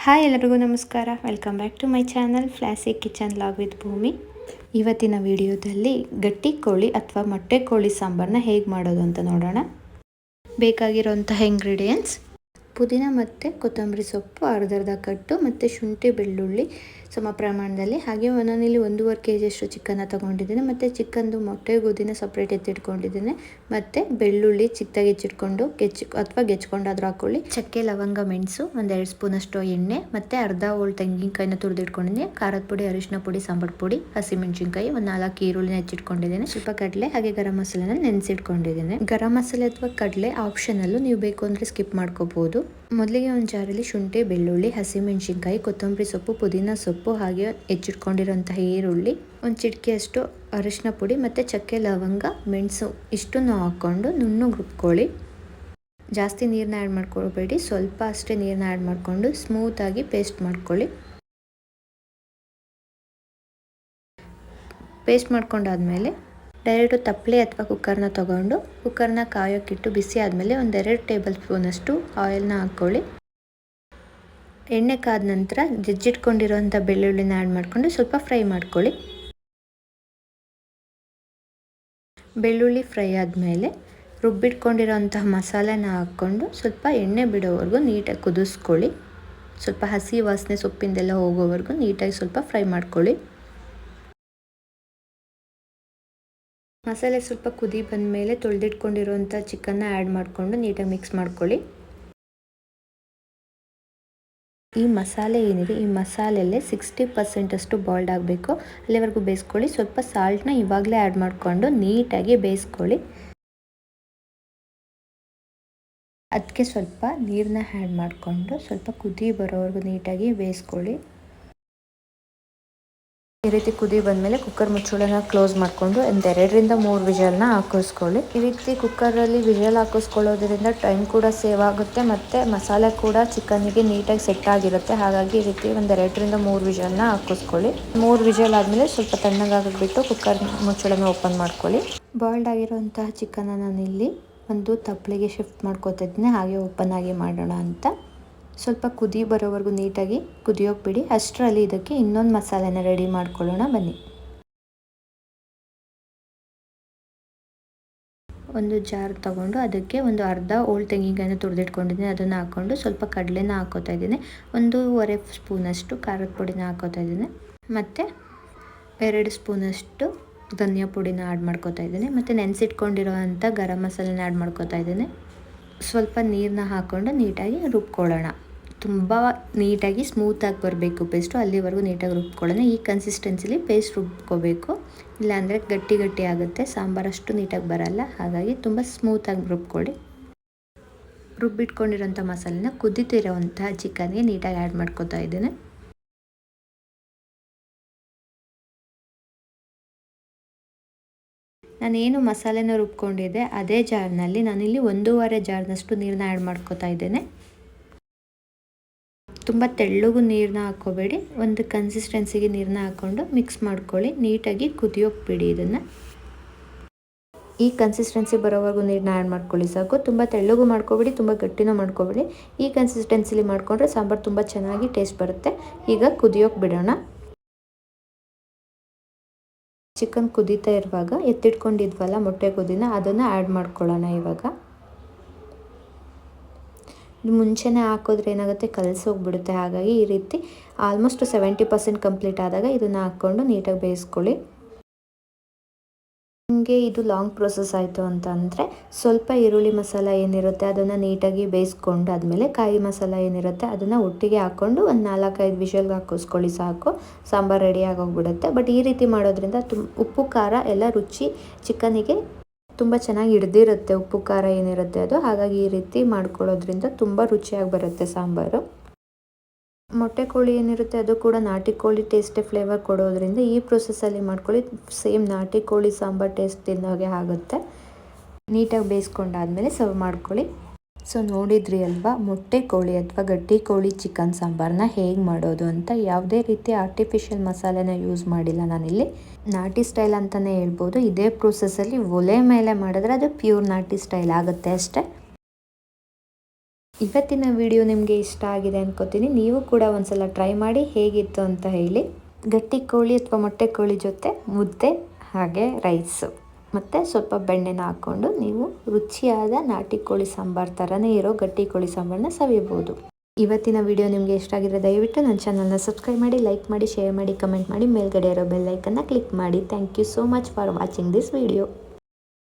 Hi ಎಲ್ಲರಿಗೂ ನಮಸ್ಕಾರ. Welcome back to my channel Flossy kitchen log with Bhoomi. ಇವತ್ತಿನ ವಿಡಿಯೋದಲ್ಲಿ ಗಟ್ಟಿ ಕೋಳಿ ಅಥವಾ ಮೊಟ್ಟೆ ಕೋಳಿ ಸಾಂಬಾರನ್ನ ಹೇಗೆ ಮಾಡೋದು ಅಂತ ನೋಡೋಣ. ಬೇಕಾಗಿರೋಂತಹ ಇಂಗ್ರೀಡಿಯೆಂಟ್ಸ್: ಪುದೀನ ಮತ್ತು ಕೊತ್ತಂಬರಿ ಸೊಪ್ಪು ಅರ್ಧ ಕಟ್ಟು, ಮತ್ತು ಶುಂಠಿ ಬೆಳ್ಳುಳ್ಳಿ ಸಮ ಪ್ರಮಾಣದಲ್ಲಿ. ಹಾಗೆ ನಾನಿಲ್ಲಿ 1.5 kg ಚಿಕನ್ನ ತೊಗೊಂಡಿದ್ದೇನೆ. ಮತ್ತು ಚಿಕನ್ದು ಮೊಟ್ಟೆ ಗೋಧಿನ ಸಪ್ರೇಟ್ ಎತ್ತಿಟ್ಕೊಂಡಿದ್ದೇನೆ. ಮತ್ತು ಬೆಳ್ಳುಳ್ಳಿ ಚಿಕ್ಕದಾಗಿ ಹೆಚ್ಚಿಟ್ಕೊಂಡು ಗೆಚ್ಕೊಂಡಾದ್ರೂ ಹಾಕ್ಕೊಳ್ಳಿ. ಚಕ್ಕೆ, ಲವಂಗ, ಮೆಣಸು, 1-2 ಸ್ಪೂನಷ್ಟು ಎಣ್ಣೆ, ಮತ್ತು ಅರ್ಧ ಹೋಳು ತೆಂಗಿನಕಾಯಿನ ತುರಿದಿಟ್ಕೊಂಡಿದ್ದೀನಿ. ಖಾರದ ಪುಡಿ, ಅರಿಶಿನ ಪುಡಿ, ಸಾಂಬಾರು ಪುಡಿ, ಹಸಿಮೆಣಸಿನ್ಕಾಯಿ, 4 ಈರುಳ್ಳಿನ ಹೆಚ್ಚಿಟ್ಕೊಂಡಿದ್ದೇನೆ. ಸ್ವಲ್ಪ ಕಡಲೆ ಹಾಗೆ ಗರಂ ಮಸಾಲೆನ ನೆನೆಸಿಟ್ಕೊಂಡಿದ್ದೇನೆ. ಗರಂ ಮಸಾಲೆ ಅಥವಾ ಕಡಲೆ ಆಪ್ಷನಲ್ಲು, ನೀವು ಬೇಕು ಅಂದರೆ ಸ್ಕಿಪ್ ಮಾಡ್ಕೋಬಹುದು. ಮೊದಲಿಗೆ ಒಂದು ಜಾರಲ್ಲಿ ಶುಂಠಿ, ಬೆಳ್ಳುಳ್ಳಿ, ಹಸಿಮೆಣಸಿನ್ಕಾಯಿ, ಕೊತ್ತಂಬರಿ ಸೊಪ್ಪು, ಪುದೀನ ಸೊಪ್ಪು, ಹಾಗೆ ಹೆಚ್ಚಿಟ್ಕೊಂಡಿರೋಂತಹ ಈರುಳ್ಳಿ, ಒಂದು ಚಿಟಿಕೆಯಷ್ಟು ಅರಿಶಿನ ಪುಡಿ, ಮತ್ತು ಚಕ್ಕೆ, ಲವಂಗ, ಮೆಣಸು ಇಷ್ಟನ್ನು ಹಾಕ್ಕೊಂಡು ನುಣ್ಣಗೆ ರುಬ್ಕೊಳ್ಳಿ. ಜಾಸ್ತಿ ನೀರನ್ನ ಆ್ಯಡ್ ಮಾಡ್ಕೊಳ್ಬೇಡಿ, ಸ್ವಲ್ಪ ಅಷ್ಟೇ ನೀರನ್ನ ಆ್ಯಡ್ ಮಾಡಿಕೊಂಡು ಸ್ಮೂತಾಗಿ ಪೇಸ್ಟ್ ಮಾಡ್ಕೊಳ್ಳಿ. ಪೇಸ್ಟ್ ಮಾಡ್ಕೊಂಡಾದ್ಮೇಲೆ ಡೈರೆಕ್ಟು ತಪ್ಪಲೆ ಅಥವಾ ಕುಕ್ಕರ್ನ ತೊಗೊಂಡು ಕುಕ್ಕರ್ನ ಕಾಯೋಕ್ಕಿಟ್ಟು ಬಿಸಿ ಆದಮೇಲೆ 1-2 ಟೇಬಲ್ ಸ್ಪೂನಷ್ಟು ಆಯಿಲ್ನ ಹಾಕ್ಕೊಳ್ಳಿ. ಎಣ್ಣೆ ಕಾದ ನಂತರ ಜಜ್ಜಿಟ್ಕೊಂಡಿರೋಂಥ ಬೆಳ್ಳುಳ್ಳಿನ ಆ್ಯಡ್ ಮಾಡಿಕೊಂಡು ಸ್ವಲ್ಪ ಫ್ರೈ ಮಾಡ್ಕೊಳ್ಳಿ. ಬೆಳ್ಳುಳ್ಳಿ ಫ್ರೈ ಆದಮೇಲೆ ರುಬ್ಬಿಟ್ಕೊಂಡಿರೋಂತಹ ಮಸಾಲೆನ ಹಾಕ್ಕೊಂಡು ಸ್ವಲ್ಪ ಎಣ್ಣೆ ಬಿಡೋವರೆಗೂ ನೀಟಾಗಿ ಕುದಿಸ್ಕೊಳ್ಳಿ. ಸ್ವಲ್ಪ ಹಸಿ ವಾಸನೆ ಸೊಪ್ಪಿಂದೆಲ್ಲ ಹೋಗೋವರೆಗೂ ನೀಟಾಗಿ ಸ್ವಲ್ಪ ಫ್ರೈ ಮಾಡ್ಕೊಳ್ಳಿ. ಮಸಾಲೆ ಸ್ವಲ್ಪ ಕುದಿ ಬಂದಮೇಲೆ ತೊಳೆದಿಟ್ಕೊಂಡಿರೋಂಥ ಚಿಕನ್ನ ಆ್ಯಡ್ ಮಾಡಿಕೊಂಡು ನೀಟಾಗಿ ಮಿಕ್ಸ್ ಮಾಡ್ಕೊಳ್ಳಿ. ಈ ಮಸಾಲೆ ಏನಿದೆ, ಈ ಮಸಾಲೆಯಲ್ಲೇ 60% ಅಷ್ಟು ಬಾಯ್ಲ್ಡ್ ಆಗಬೇಕು. ಅಲ್ಲಿವರೆಗೂ ಬೇಯಿಸ್ಕೊಳ್ಳಿ. ಸ್ವಲ್ಪ ಸಾಲ್ಟ್ನ ಇವಾಗಲೇ ಆ್ಯಡ್ ಮಾಡಿಕೊಂಡು ನೀಟಾಗಿ ಬೇಯಿಸ್ಕೊಳ್ಳಿ. ಅದಕ್ಕೆ ಸ್ವಲ್ಪ ನೀರನ್ನ ಆ್ಯಡ್ ಮಾಡಿಕೊಂಡು ಸ್ವಲ್ಪ ಕುದಿ ಬರೋವರೆಗೂ ನೀಟಾಗಿ ಬೇಯಿಸ್ಕೊಳ್ಳಿ. ಈ ರೀತಿ ಕುದಿ ಬಂದಮೇಲೆ ಕುಕ್ಕರ್ ಮುಚ್ಚಳನ ಕ್ಲೋಸ್ ಮಾಡಿಕೊಂಡು 2-3 ವಿಷಲ್ನ ಹಾಕಿಸ್ಕೊಳ್ಳಿ. ಈ ರೀತಿ ಕುಕ್ಕರಲ್ಲಿ ವಿಷಲ್ ಹಾಕಿಸ್ಕೊಳ್ಳೋದ್ರಿಂದ ಟೈಮ್ ಕೂಡ ಸೇವ್ ಆಗುತ್ತೆ, ಮತ್ತು ಮಸಾಲೆ ಕೂಡ ಚಿಕನ್ನಿಗೆ ನೀಟಾಗಿ ಸೆಟ್ ಆಗಿರುತ್ತೆ. ಹಾಗಾಗಿ ಈ ರೀತಿ 2-3 ವಿಷಲ್ನ ಹಾಕಿಸ್ಕೊಳ್ಳಿ. 3 ವಿಷಲ್ ಆದಮೇಲೆ ಸ್ವಲ್ಪ ತಣ್ಣಗಾಗಿಬಿಟ್ಟು ಕುಕ್ಕರ್ ಮುಚ್ಚಳನ ಓಪನ್ ಮಾಡ್ಕೊಳ್ಳಿ. ಬಾಯ್ಲ್ಡ್ ಆಗಿರೋಂತಹ ಚಿಕನ್ನ ನಾನಿಲ್ಲಿ ಒಂದು ತಪ್ಪಲೆಗೆ ಶಿಫ್ಟ್ ಮಾಡ್ಕೋತಾ ಇದ್ದೀನಿ, ಹಾಗೆ ಓಪನ್ ಆಗಿ ಮಾಡೋಣ ಅಂತ. ಸ್ವಲ್ಪ ಕುದಿ ಬರೋವರೆಗೂ ನೀಟಾಗಿ ಕುದಿಯೋಕೆ ಬಿಡಿ. ಅಷ್ಟರಲ್ಲಿ ಇದಕ್ಕೆ ಇನ್ನೊಂದು ಮಸಾಲೆನ ರೆಡಿ ಮಾಡ್ಕೊಳ್ಳೋಣ ಬನ್ನಿ. ಒಂದು ಜಾರ್ ತೊಗೊಂಡು ಅದಕ್ಕೆ ಅರ್ಧ ಹೋಳು ತೆಂಗಿನಕಾಯಿನ ತುರಿದಿಟ್ಕೊಂಡಿದ್ದೀನಿ, ಅದನ್ನು ಹಾಕ್ಕೊಂಡು ಸ್ವಲ್ಪ ಕಡಲೆನ ಹಾಕೋತಾ ಇದ್ದೀನಿ. 1.5 ಸ್ಪೂನಷ್ಟು ಖಾರದ ಪುಡಿನ ಹಾಕೋತಾ ಇದ್ದೀನಿ, ಮತ್ತು 2 ಸ್ಪೂನಷ್ಟು ಧನಿಯಾ ಪುಡಿನ ಆ್ಯಡ್ ಮಾಡ್ಕೋತಾ ಇದ್ದೀನಿ, ಮತ್ತು ನೆನೆಸಿಟ್ಕೊಂಡಿರೋ ಅಂಥ ಗರಂ ಮಸಾಲೆನ ಆ್ಯಡ್ ಮಾಡ್ಕೋತಾ ಇದ್ದೀನಿ. ಸ್ವಲ್ಪ ನೀರನ್ನ ಹಾಕ್ಕೊಂಡು ನೀಟಾಗಿ ರುಬ್ಕೊಳ್ಳೋಣ. ತುಂಬ ನೀಟಾಗಿ ಸ್ಮೂತಾಗಿ ಬರಬೇಕು ಪೇಸ್ಟು, ಅಲ್ಲಿವರೆಗೂ ನೀಟಾಗಿ ರುಬ್ಕೊಳ್ಳೋಣ. ಈ ಕನ್ಸಿಸ್ಟೆನ್ಸಿಲಿ ಪೇಸ್ಟ್ ರುಬ್ಕೋಬೇಕು, ಇಲ್ಲಾಂದರೆ ಗಟ್ಟಿ ಆಗುತ್ತೆ, ಸಾಂಬಾರಷ್ಟು ನೀಟಾಗಿ ಬರಲ್ಲ. ಹಾಗಾಗಿ ತುಂಬ ಸ್ಮೂತಾಗಿ ರುಬ್ಕೊಳ್ಳಿ. ರುಬ್ಬಿಟ್ಕೊಂಡಿರೋಂಥ ಮಸಾಲೆನ ಕುದಿತಿರೋವಂತಹ ಚಿಕನ್ಗೆ ನೀಟಾಗಿ ಆ್ಯಡ್ ಮಾಡ್ಕೋತಾ ಇದ್ದೀನಿ. ನಾನೇನು ಮಸಾಲೆನ ರುಬ್ಕೊಂಡಿದ್ದೆ ಅದೇ ಜಾರ್ನಲ್ಲಿ ನಾನಿಲ್ಲಿ 1.5 ಜಾರ್ನಷ್ಟು ನೀರನ್ನ ಆ್ಯಡ್ ಮಾಡ್ಕೋತಾ ಇದ್ದೇನೆ. ತುಂಬ ತೆಳ್ಳಗೂ ನೀರನ್ನ ಹಾಕ್ಕೋಬೇಡಿ, ಒಂದು ಕನ್ಸಿಸ್ಟೆನ್ಸಿಗೆ ನೀರನ್ನ ಹಾಕ್ಕೊಂಡು ಮಿಕ್ಸ್ ಮಾಡ್ಕೊಳ್ಳಿ. ನೀಟಾಗಿ ಕುದಿಯೋಕೆ ಬಿಡಿ. ಇದನ್ನು ಈ ಕನ್ಸಿಸ್ಟೆನ್ಸಿ ಬರೋವರೆಗೂ ನೀರನ್ನ ಆ್ಯಡ್ ಮಾಡ್ಕೊಳ್ಳಿ ಸಾಕು. ತುಂಬ ತೆಳ್ಳಗೂ ಮಾಡ್ಕೋಬೇಡಿ, ತುಂಬ ಗಟ್ಟಿನೂ ಮಾಡ್ಕೋಬೇಡಿ. ಈ ಕನ್ಸಿಸ್ಟೆನ್ಸಿಲಿ ಮಾಡಿಕೊಂಡ್ರೆ ಸಾಂಬಾರು ತುಂಬ ಚೆನ್ನಾಗಿ ಟೇಸ್ಟ್ ಬರುತ್ತೆ. ಈಗ ಕುದಿಯೋಕೆ ಬಿಡೋಣ. ಚಿಕನ್ ಕುದೀತಾ ಇರುವಾಗ ಎತ್ತಿಟ್ಕೊಂಡಿದ್ವಲ್ಲ ಮೊಟ್ಟೆ ಗೋಧಿನ, ಅದನ್ನು ಆ್ಯಡ್ ಮಾಡ್ಕೊಳ್ಳೋಣ. ಇವಾಗ ಮುಂಚೆನೇ ಹಾಕಿದ್ರೆ ಏನಾಗುತ್ತೆ, ಕಲಸೋಗ್ಬಿಡುತ್ತೆ. ಹಾಗಾಗಿ ಈ ರೀತಿ ಆಲ್ಮೋಸ್ಟ್ 70% ಕಂಪ್ಲೀಟ್ ಆದಾಗ ಇದನ್ನು ಹಾಕ್ಕೊಂಡು ನೀಟಾಗಿ ಬೇಯಿಸ್ಕೊಳ್ಳಿ. ನಿಮಗೆ ಇದು ಲಾಂಗ್ ಪ್ರೊಸೆಸ್ ಆಯಿತು ಅಂತಂದರೆ ಸ್ವಲ್ಪ ಈರುಳ್ಳಿ ಮಸಾಲ ಏನಿರುತ್ತೆ ಅದನ್ನು ನೀಟಾಗಿ ಬೇಯಿಸ್ಕೊಂಡು ಆದಮೇಲೆ ಕಾಯಿ ಮಸಾಲ ಏನಿರುತ್ತೆ ಅದನ್ನು ಒಟ್ಟಿಗೆ ಹಾಕ್ಕೊಂಡು 4-5 ವಿಷಲ್ಗೆ ಹಾಕಿಸ್ಕೊಳ್ಳಿ ಸಾಕು. ಸಾಂಬಾರು ರೆಡಿ ಆಗೋಗ್ಬಿಡುತ್ತೆ. ಬಟ್ ಈ ರೀತಿ ಮಾಡೋದ್ರಿಂದ ಉಪ್ಪು ಖಾರ ಎಲ್ಲ ರುಚಿ ಚಿಕನಿಗೆ ತುಂಬ ಚೆನ್ನಾಗಿ ಹಿಡ್ದಿರುತ್ತೆ, ಉಪ್ಪು ಖಾರ ಏನಿರುತ್ತೆ ಅದು. ಹಾಗಾಗಿ ಈ ರೀತಿ ಮಾಡ್ಕೊಳ್ಳೋದ್ರಿಂದ ತುಂಬ ರುಚಿಯಾಗಿ ಬರುತ್ತೆ ಸಾಂಬಾರು. ಮೊಟ್ಟೆ ಕೋಳಿ ಏನಿರುತ್ತೆ ಅದು ಕೂಡ ನಾಟಿ ಕೋಳಿ ಟೇಸ್ಟೇ ಫ್ಲೇವರ್ ಕೊಡೋದ್ರಿಂದ ಈ ಪ್ರೊಸೆಸ್ಸಲ್ಲಿ ಮಾಡ್ಕೊಳ್ಳಿ. ಸೇಮ್ ನಾಟಿ ಕೋಳಿ ಸಾಂಬಾರು ಟೇಸ್ಟ್ ತಿನ್ನೋಗೆ ಆಗುತ್ತೆ. ನೀಟಾಗಿ ಬೇಯಿಸ್ಕೊಂಡಾದ್ಮೇಲೆ ಸರ್ವ್ ಮಾಡ್ಕೊಳ್ಳಿ. ಸೊ ನೋಡಿದ್ರಿ ಅಲ್ವಾ, ಮೊಟ್ಟೆ ಕೋಳಿ ಅಥವಾ ಗಟ್ಟಿ ಕೋಳಿ ಚಿಕನ್ ಸಾಂಬಾರನ್ನ ಹೇಗೆ ಮಾಡೋದು ಅಂತ. ಯಾವುದೇ ರೀತಿ ಆರ್ಟಿಫಿಷಿಯಲ್ ಮಸಾಲೆನ ಯೂಸ್ ಮಾಡಿಲ್ಲ ನಾನಿಲ್ಲಿ. ನಾಟಿ ಸ್ಟೈಲ್ ಅಂತಲೇ ಹೇಳ್ಬೋದು. ಇದೇ ಪ್ರೊಸೆಸ್ಸಲ್ಲಿ ಒಲೆ ಮೇಲೆ ಮಾಡಿದ್ರೆ ಅದು ಪ್ಯೂರ್ ನಾಟಿ ಸ್ಟೈಲ್ ಆಗುತ್ತೆ ಅಷ್ಟೇ. ಇವತ್ತಿನ ವಿಡಿಯೋ ನಿಮಗೆ ಇಷ್ಟ ಆಗಿದೆ ಅನ್ಕೋತೀನಿ. ನೀವು ಕೂಡ ಒಂದ್ಸಲ ಟ್ರೈ ಮಾಡಿ ಹೇಗಿತ್ತು ಅಂತ ಹೇಳಿ. ಗಟ್ಟಿ ಕೋಳಿ ಅಥವಾ ಮೊಟ್ಟೆ ಕೋಳಿ ಜೊತೆ ಮುದ್ದೆ ಹಾಗೆ ರೈಸು ಮತ್ತು ಸ್ವಲ್ಪ ಬೆಣ್ಣೆನ ಹಾಕ್ಕೊಂಡು ನೀವು ರುಚಿಯಾದ ನಾಟಿ ಕೋಳಿ ಸಾಂಬಾರು ಥರನೇ ಇರೋ ಗಟ್ಟಿ ಕೋಳಿ ಸಾಂಬಾರನ್ನ ಸವಿಯಬಹುದು. ಇವತ್ತಿನ ವಿಡಿಯೋ ನಿಮಗೆ ಇಷ್ಟ ಆಗಿದ್ರೆ ದಯವಿಟ್ಟು ನನ್ನ ಚಾನಲ್ನ ಸಬ್ಸ್ಕ್ರೈಬ್ ಮಾಡಿ, ಲೈಕ್ ಮಾಡಿ, ಶೇರ್ ಮಾಡಿ, ಕಮೆಂಟ್ ಮಾಡಿ, ಮೇಲ್ಗಡೆ ಇರೋ ಬೆಲ್ ಐಕನ್ನ ಕ್ಲಿಕ್ ಮಾಡಿ. Thank you so much for watching this video.